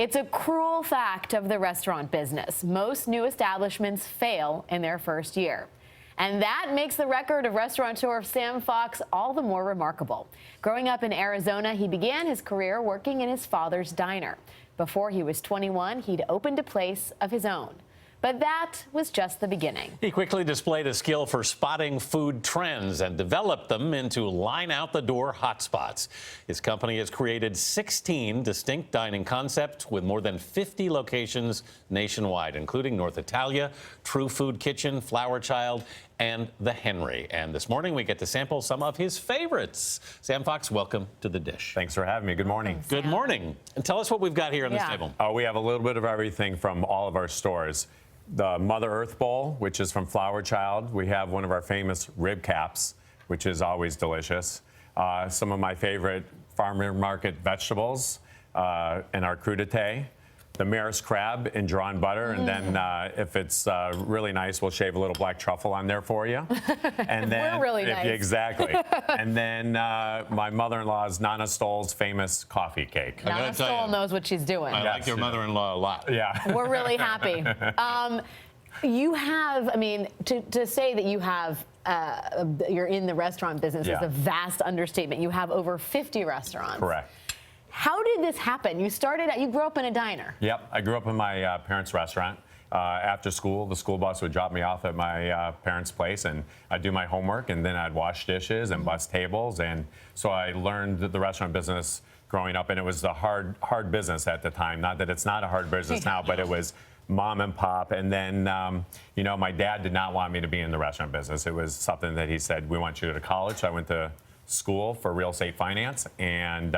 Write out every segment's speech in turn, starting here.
It's a cruel fact of the restaurant business. Most new establishments fail in their first year. And that makes the record of restaurateur Sam Fox all the more remarkable. Growing up in Arizona, he began his career working in his father's diner. Before he was 21, he'd opened a place of his own. But that was just the beginning. He quickly displayed a skill for spotting food trends and developed them into line-out-the-door hotspots. His company has created 16 distinct dining concepts with more than 50 locations nationwide, including North Italia, True Food Kitchen, Flower Child, and The Henry. And this morning, we get to sample some of his favorites. Sam Fox, welcome to The Dish. Thanks for having me. Good morning. Good morning. And tell us what we've got here on this table. Oh, we have a little bit of everything from all of our stores. The Mother Earth Bowl, which is from Flower Child. We have one of our famous rib caps, which is always delicious. Some of my favorite farmer market vegetables and our crudité. The Maris crab in drawn butter, and then if it's really nice, we'll shave a little black truffle on there for you. And then we're really nice. Exactly. And then my mother-in-law's Nana Stoll's famous coffee cake. Nana Stoll knows what she's doing. I like your mother-in-law a lot. Yeah. We're really happy. You have, I mean, to say that you have, you're in the restaurant business is a vast understatement. You have over 50 restaurants. Correct. How did this happen? You grew up in a diner. Yep, I grew up in my parents' restaurant. After school, the school bus would drop me off at my parents' place, and I'd do my homework, and then I'd wash dishes and bus tables. And so I learned the restaurant business growing up, and it was a hard business at the time. Not that it's not a hard business now, but it was mom and pop. And then, you know, my dad did not want me to be in the restaurant business. It was something that he said, we want you to go to college. So I went to school for real estate finance, and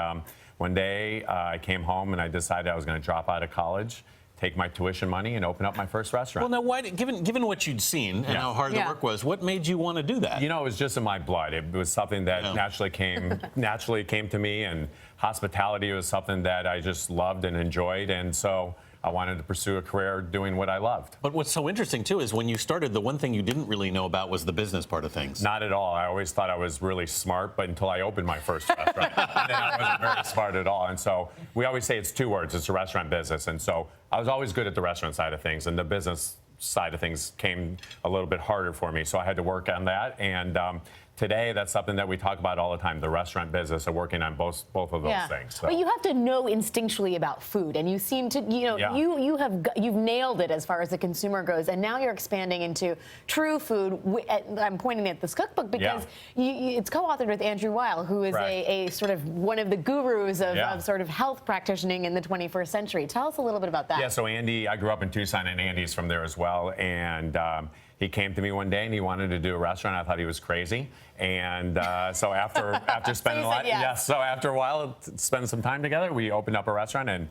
one day I came home and I decided I was going to drop out of college, take my tuition money, and open up my first restaurant. Well, now, why, given what you'd seen and how hard the work was, what made you want to do that? You know, it was just in my blood. It was something that naturally came to me, and hospitality was something that I just loved and enjoyed, and so I wanted to pursue a career doing what I loved. But what's so interesting, too, is when you started, the one thing you didn't really know about was the business part of things. Not at all. I always thought I was really smart, but until I opened my first restaurant, then I wasn't very smart at all. And so we always say it's two words. It's a restaurant business. And so I was always good at the restaurant side of things, and the business side of things came a little bit harder for me. So I had to work on that. And today, that's something that we talk about all the time, the restaurant business, and working on both of those things. So. But you have to know instinctually about food, and you seem to, you know, you've nailed it as far as the consumer goes, and now you're expanding into True Food. I'm pointing at this cookbook because it's co-authored with Andrew Weil, who is a sort of one of the gurus of sort of health practicing in the 21st century. Tell us a little bit about that. Yeah, so Andy, I grew up in Tucson, and Andy's from there as well, and he came to me one day and he wanted to do a restaurant. I thought he was crazy, and so after spending so after a while, spending some time together, we opened up a restaurant. And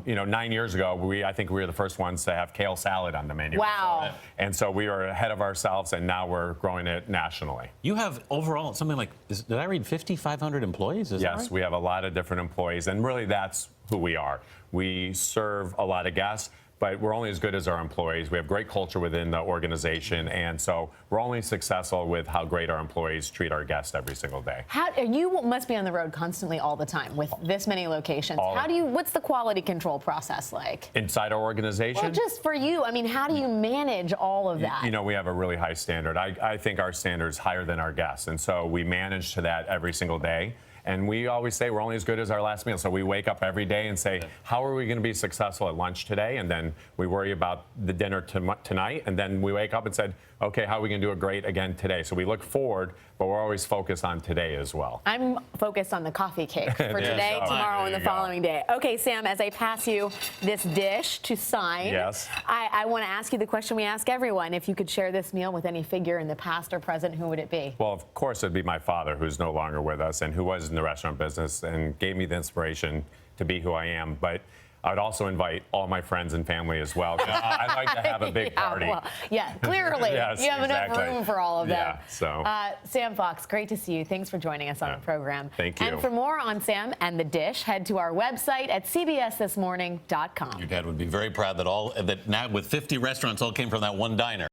you know, 9 years ago, I think we were the first ones to have kale salad on the menu. Wow! And so we were ahead of ourselves, and now we're growing it nationally. You have overall something like, did I read 5,500 employees? Is that right? We have a lot of different employees, and really that's who we are. We serve a lot of guests, but we're only as good as our employees. We have great culture within the organization, and so we're only successful with how great our employees treat our guests every single day. You must be on the road constantly all the time with this many locations. What's the quality control process like? Inside our organization? Well, just for you, I mean, how do you manage all of that? You know, we have a really high standard. I think our standard is higher than our guests, and so we manage to that every single day. And we always say we're only as good as our last meal. So we wake up every day and say, how are we going to be successful at lunch today? And then we worry about the dinner tonight. And then we wake up and said, okay, how are we going to do it great again today? So we look forward, but we're always focused on today as well. I'm focused on the coffee cake for today, tomorrow, and the following day. Okay, Sam, as I pass you this dish to sign, I want to ask you the question we ask everyone. If you could share this meal with any figure in the past or present, who would it be? Well, of course, it'd be my father, who's no longer with us and who was in the restaurant business and gave me the inspiration to be who I am. But I'd also invite all my friends and family as well. I'd like to have a big party. Clearly. You have enough room for all of them. So. Sam Fox, great to see you. Thanks for joining us on the program. Thank you. And for more on Sam and the dish, head to our website at cbsthismorning.com. Your dad would be very proud that now with 50 restaurants all came from that one diner.